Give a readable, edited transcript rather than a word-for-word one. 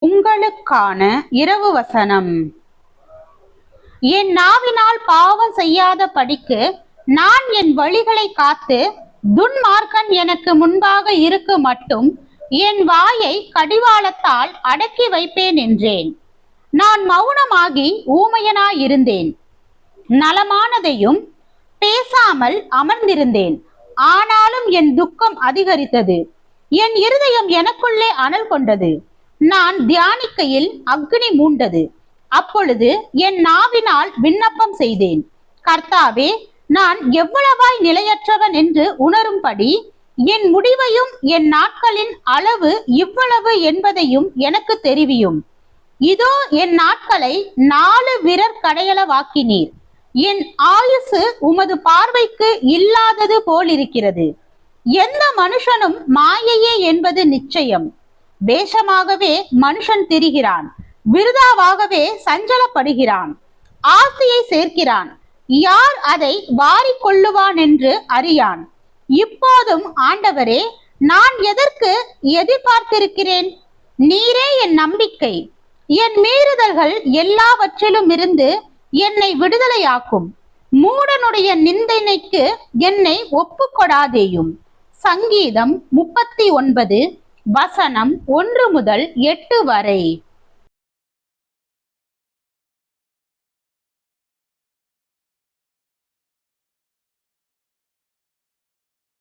உங்களுக்கான இரவு வசனம். என் நாவினால் பாவம் செய்யாத படிக்கு நான் என் வழிகளை காத்து துன்மார்க்கன் எனக்கு முன்பாக இருக்க மட்டும் என் வாயை கடிவாளத்தால் அடக்கி வைப்பேன் என்றேன். நான் மௌனமாகி ஊமையனாயிருந்தேன், நலமானதையும் பேசாமல் அமர்ந்திருந்தேன். ஆனாலும் என் துக்கம் அதிகரித்தது, என் இருதயம் எனக்குள்ளே அனல் கொண்டது. நான் தியானிக்கையில் அக்னி மூண்டது. அப்பொழுது என் நாவினால் விண்ணப்பம் செய்தேன், கர்த்தாவே, நான் எவ்வளவாய் நிலையற்றவன் என்று உணரும்படி என் முடிவையும் என் நாட்களின் அளவு இவ்வளவு என்பதையும் எனக்கு தெரிவியும். இதோ என் நாட்களை 4 விரற்கடையளவாக்கினீர். என் ஆயுசு உமது பார்வைக்கு இல்லாதது போலிருக்கிறது. எந்த மனுஷனும் மாயையே என்பது நிச்சயம். வேஷமாகவே மனுஷன் திரிகிறான், விருதாவாகவே சஞ்சலப்படுகிறான், ஆசையை சேர்க்கிறான். யார் அதை வாரிக்கொள்ளுவான் என்று அறியான். இப்போதும் ஆண்டவரே, நான் எதற்கு எதிர்பார்த்திருக்கிறேன்? நீரே என் நம்பிக்கை. என் மீறுதல்கள் எல்லாவற்றிலும் இருந்து என்னை விடுதலையாக்கும். மூடனுடைய நிந்தனைக்கு என்னை ஒப்புக்கொடாதேயும். சங்கீதம் 39 வசனம் 1 முதல் 8 வரை.